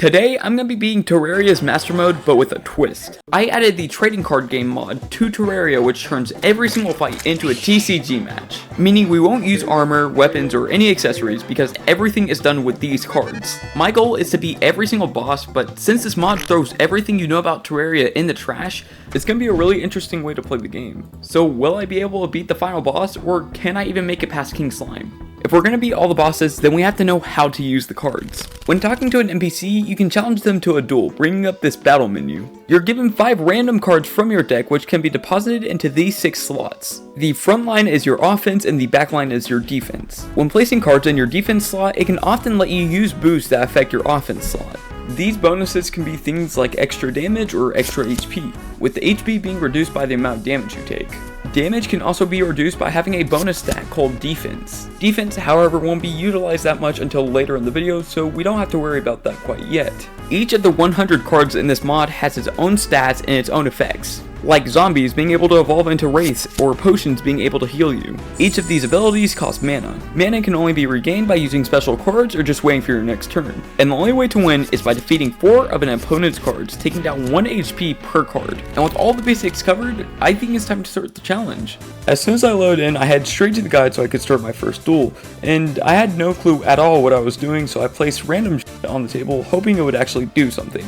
Today, I'm going to be beating Terraria's Master Mode, but with a twist. I added the trading card game mod to Terraria, which turns every single fight into a TCG match. Meaning we won't use armor, weapons, or any accessories because everything is done with these cards. My goal is to beat every single boss, but since this mod throws everything you know about Terraria in the trash, it's going to be a really interesting way to play the game. So will I be able to beat the final boss, or can I even make it past King Slime? If we're going to beat all the bosses, then we have to know how to use the cards. When talking to an NPC, you can challenge them to a duel, bringing up this battle menu. You're given 5 random cards from your deck, which can be deposited into these 6 slots. The front line is your offense and the back line is your defense. When placing cards in your defense slot, it can often let you use boosts that affect your offense slot. These bonuses can be things like extra damage or extra HP, with the HP being reduced by the amount of damage you take. Damage can also be reduced by having a bonus stat called defense. Defense, however, won't be utilized that much until later in the video, so we don't have to worry about that quite yet. Each of the 100 cards in this mod has its own stats and its own effects, like zombies being able to evolve into wraiths or potions being able to heal you. Each of these abilities costs mana. Mana can only be regained by using special cards or just waiting for your next turn. And the only way to win is by defeating 4 of an opponent's cards, taking down 1 HP per card. And with all the basics covered, I think it's time to start the challenge. As soon as I load in, I head straight to the guide so I could start my first duel. And I had no clue at all what I was doing, so I placed random shit on the table, hoping it would actually do something.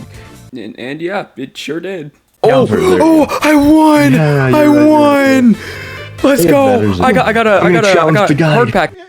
And yeah, it sure did. Oh, I won! Yeah, I won! Let's go! I got a hard pack. Okay.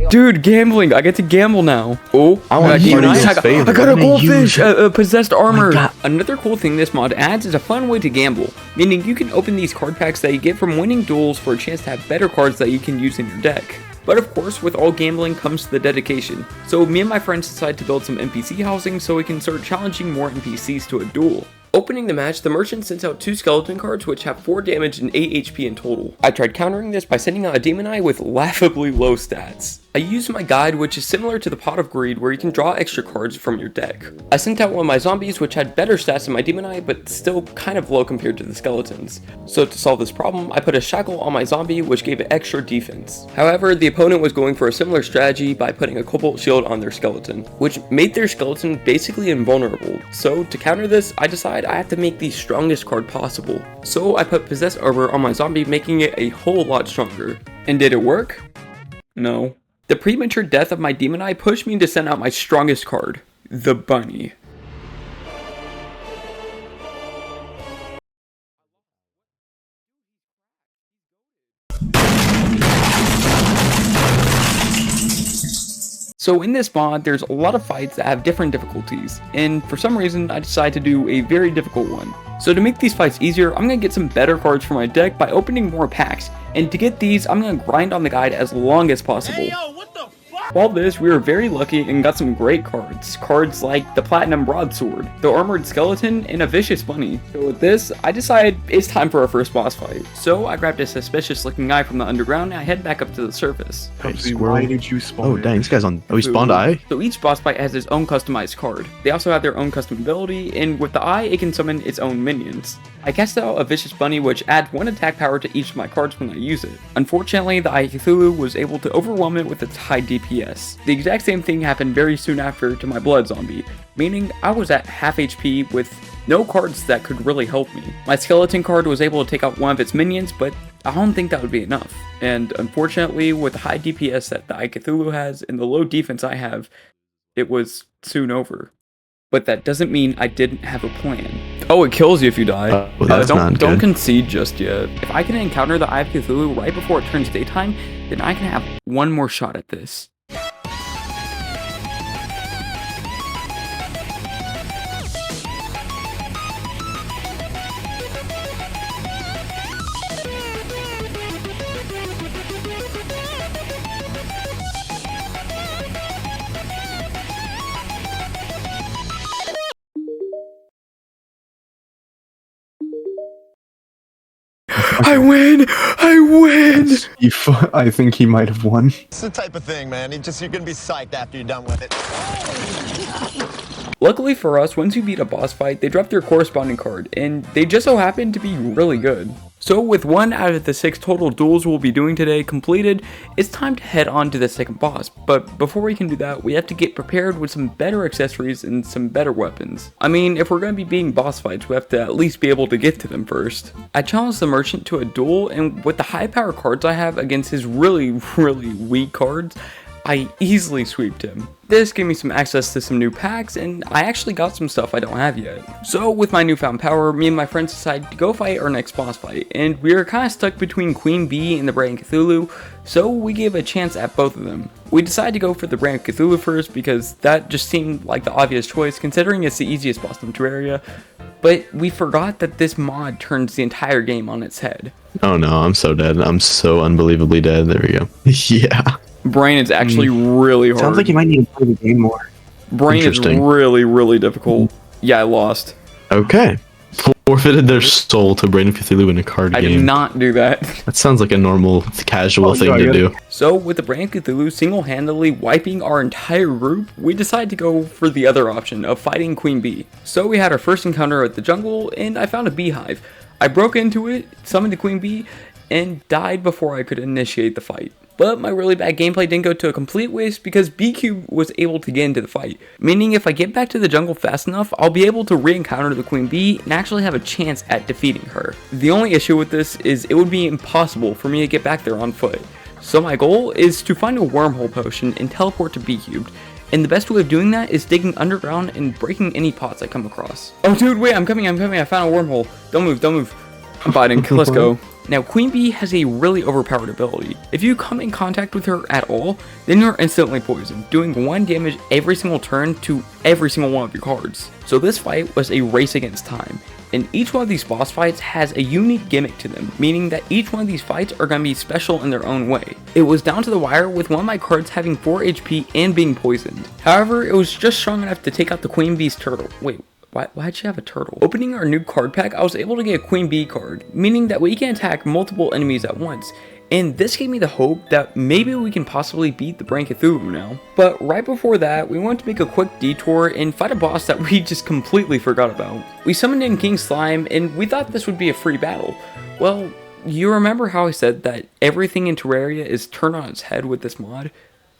Dude, gambling. I get to gamble now. Oh, I got a goldfish, possessed armor. Another cool thing this mod adds is a fun way to gamble, meaning you can open these card packs that you get from winning duels for a chance to have better cards that you can use in your deck. But of course, with all gambling comes the dedication. So me and my friends decided to build some NPC housing so we can start challenging more NPCs to a duel. Opening the match, the merchant sends out 2 skeleton cards which have 4 damage and 8 HP in total. I tried countering this by sending out a demon eye with laughably low stats. I used my guide, which is similar to the Pot of Greed, where you can draw extra cards from your deck. I sent out one of my zombies, which had better stats than my demon eye, but still kind of low compared to the skeletons. So to solve this problem, I put a shackle on my zombie, which gave it extra defense. However, the opponent was going for a similar strategy by putting a cobalt shield on their skeleton, which made their skeleton basically invulnerable. So to counter this, I decided I have to make the strongest card possible. So I put possessed armor on my zombie, making it a whole lot stronger. And did it work? No. The premature death of my demon eye pushed me to send out my strongest card, the bunny. So in this mod, there's a lot of fights that have different difficulties, and for some reason I decided to do a very difficult one. So to make these fights easier, I'm going to get some better cards for my deck by opening more packs, and to get these, I'm going to grind on the guide as long as possible. Hey, yo, what the fuck? While this, we were very lucky and got some great cards. Cards like the Platinum Broadsword, the Armored Skeleton, and a Vicious Bunny. So with this, I decided it's time for our first boss fight. So I grabbed a suspicious looking guy from the underground and I head back up to the surface. Why did you spawn? Oh dang, this guy's on. Oh, he spawned eye? So each boss fight has its own customized card. They also have their own custom ability, and with the eye, it can summon its own minions. I cast out a Vicious Bunny, which adds 1 attack power to each of my cards when I use it. Unfortunately, the Eye of Cthulhu was able to overwhelm it with its high DPS. The exact same thing happened very soon after to my Blood Zombie, meaning I was at half HP with no cards that could really help me. My Skeleton card was able to take out one of its minions, but I don't think that would be enough. And unfortunately, with the high DPS that the Eye of Cthulhu has and the low defense I have, it was soon over. But that doesn't mean I didn't have a plan. Oh, it kills you if you die. Don't concede just yet. If I can encounter the Eye of Cthulhu right before it turns daytime, then I can have one more shot at this. I win! I think he might have won. It's the type of thing, man. You're gonna be psyched after you're done with it. Luckily for us, once you beat a boss fight, they drop their corresponding card, and they just so happen to be really good. So with 1 out of the 6 total duels we'll be doing today completed, it's time to head on to the second boss. But before we can do that, we have to get prepared with some better accessories and some better weapons. I mean, if we're going to be beating boss fights, we have to at least be able to get to them first. I challenged the merchant to a duel, and with the high power cards I have against his really weak cards, I easily sweeped him. This gave me some access to some new packs, and I actually got some stuff I don't have yet. So with my newfound power, me and my friends decided to go fight our next boss fight, and we were kind of stuck between Queen Bee and the Brand Cthulhu, so we gave a chance at both of them. We decided to go for the Brand Cthulhu first because that just seemed like the obvious choice considering it's the easiest boss in Terraria, but we forgot that this mod turns the entire game on its head. Oh no, I'm so dead. I'm so unbelievably dead. There we go. Yeah. Brain is actually really hard. Sounds like you might need to play the game more. Brain is really difficult. Yeah, I lost. Okay. Forfeited their soul to Brain of Cthulhu in a card I game. did not do that. That sounds like a normal, casual thing to do. So, with the Brand Cthulhu single-handedly wiping our entire group, we decided to go for the other option of fighting Queen Bee. So we had our first encounter at the jungle, and I found a beehive. I broke into it, summoned the Queen Bee, and died before I could initiate the fight. But my really bad gameplay didn't go to a complete waste because B-Cube was able to get into the fight, meaning if I get back to the jungle fast enough, I'll be able to re-encounter the Queen Bee and actually have a chance at defeating her. The only issue with this is it would be impossible for me to get back there on foot. So my goal is to find a wormhole potion and teleport to B-Cubed. And the best way of doing that is digging underground and breaking any pots I come across. Oh dude, wait, I'm coming, I found a wormhole. Don't move. I'm fighting, let's go. Now, Queen Bee has a really overpowered ability. If you come in contact with her at all, then you're instantly poisoned, doing 1 damage every single turn to every single one of your cards. So this fight was a race against time, and each one of these boss fights has a unique gimmick to them, meaning that each one of these fights are going to be special in their own way. It was down to the wire with one of my cards having 4 HP and being poisoned. However, it was just strong enough to take out the Queen Bee's turtle. Wait. Why'd she have a turtle? Opening our new card pack, I was able to get a Queen Bee card, meaning that we can attack multiple enemies at once. And this gave me the hope that maybe we can possibly beat the Brand Cthulhu now. But right before that, we wanted to make a quick detour and fight a boss that we just completely forgot about. We summoned in King Slime, and we thought this would be a free battle. Well, you remember how I said that everything in Terraria is turned on its head with this mod?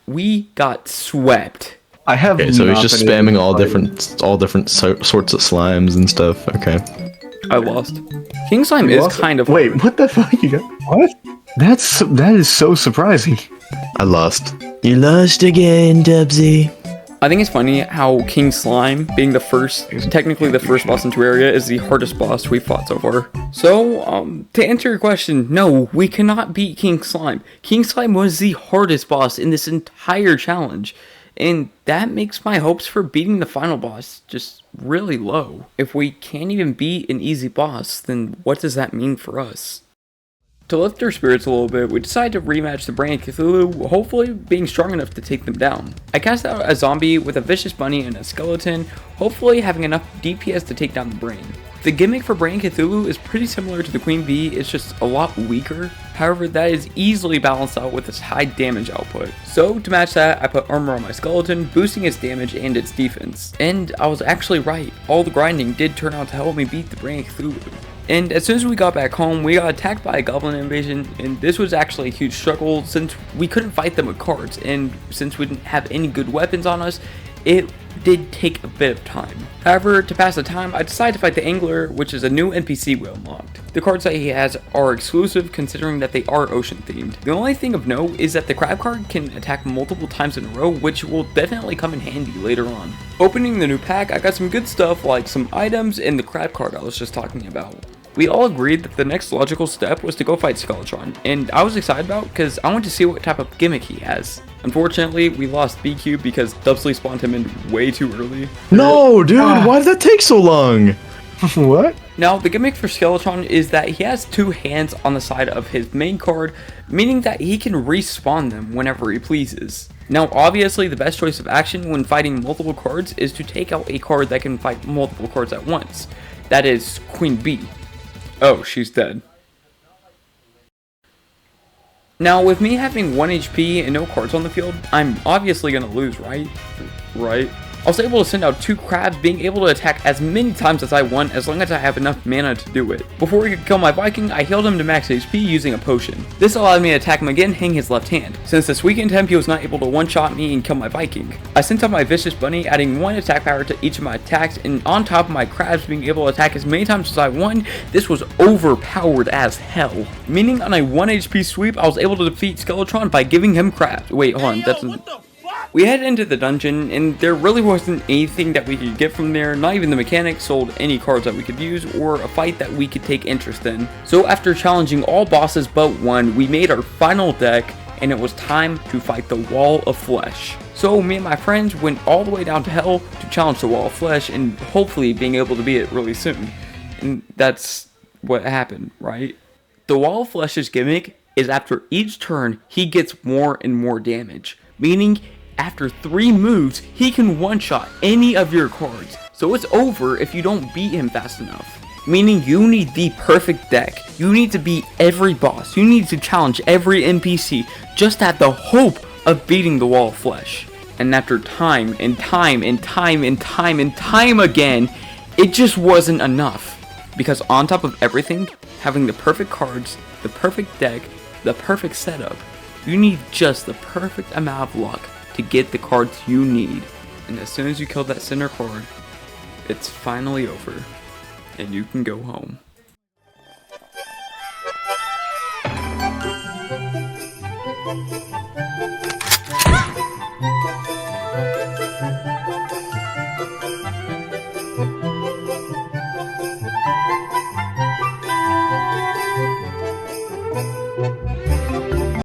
We got swept. I have. Okay, so he's just spamming all different sorts of slimes and stuff. Okay. I lost. King Slime is kind of. Wait, what the fuck? You got what? That is so surprising. I lost. You lost again, Dubsy. I think it's funny how King Slime, being technically the first boss in Terraria, is the hardest boss we've fought so far. So, to answer your question, no, we cannot beat King Slime. King Slime was the hardest boss in this entire challenge. And that makes my hopes for beating the final boss just really low. If we can't even beat an easy boss, then what does that mean for us? To lift our spirits a little bit, we decided to rematch the Brand Cthulhu, hopefully being strong enough to take them down. I cast out a zombie with a vicious bunny and a skeleton, hopefully having enough DPS to take down the brain. The gimmick for Brand Cthulhu is pretty similar to the Queen Bee, it's just a lot weaker. However, that is easily balanced out with its high damage output. So to match that, I put armor on my skeleton, boosting its damage and its defense. And I was actually right, all the grinding did turn out to help me beat the Brand Cthulhu. And as soon as we got back home, we got attacked by a goblin invasion, and this was actually a huge struggle since we couldn't fight them with cards, and since we didn't have any good weapons on us, it did take a bit of time. However, to pass the time, I decided to fight the Angler, which is a new NPC we unlocked. The cards that he has are exclusive considering that they are ocean themed. The only thing of note is that the crab card can attack multiple times in a row, which will definitely come in handy later on. Opening the new pack, I got some good stuff like some items and the crab card I was just talking about. We all agreed that the next logical step was to go fight Skeletron, and I was excited about because I wanted to see what type of gimmick he has. Unfortunately, we lost B-Cube because Dubsley spawned him in way too early. No, dude, why did that take so long? What? Now, the gimmick for Skeletron is that he has 2 hands on the side of his main card, meaning that he can respawn them whenever he pleases. Now, obviously, the best choice of action when fighting multiple cards is to take out a card that can fight multiple cards at once. That is Queen Bee. Oh, she's dead. Now, with me having 1 HP and no cards on the field, I'm obviously gonna lose, right? I was able to send out 2 crabs, being able to attack as many times as I want as long as I have enough mana to do it. Before he could kill my Viking, I healed him to max HP using a potion. This allowed me to attack him again, hitting his left hand. Since this weakened him, he was not able to one-shot me and kill my Viking. I sent out my Vicious Bunny, adding 1 attack power to each of my attacks, and on top of my crabs being able to attack as many times as I want, this was overpowered as hell. Meaning on a 1 HP sweep, I was able to defeat Skeletron by giving him crabs. Wait, hold on, that's... We headed into the dungeon, and there really wasn't anything that we could get from there, not even the mechanics sold any cards that we could use, or a fight that we could take interest in. So after challenging all bosses but one, we made our final deck, and it was time to fight the Wall of Flesh. So me and my friends went all the way down to hell to challenge the Wall of Flesh, and hopefully being able to beat it really soon. And that's what happened, right? The Wall of Flesh's gimmick is after each turn, he gets more and more damage, meaning after 3 moves, he can one-shot any of your cards. So it's over if you don't beat him fast enough. Meaning you need the perfect deck. You need to beat every boss. You need to challenge every NPC just to have the hope of beating the Wall of Flesh. And after time and time and time and time and time again, it just wasn't enough. Because on top of everything, having the perfect cards, the perfect deck, the perfect setup, you need just the perfect amount of luck to get the cards you need. And as soon as you kill that center card, it's finally over, and you can go home.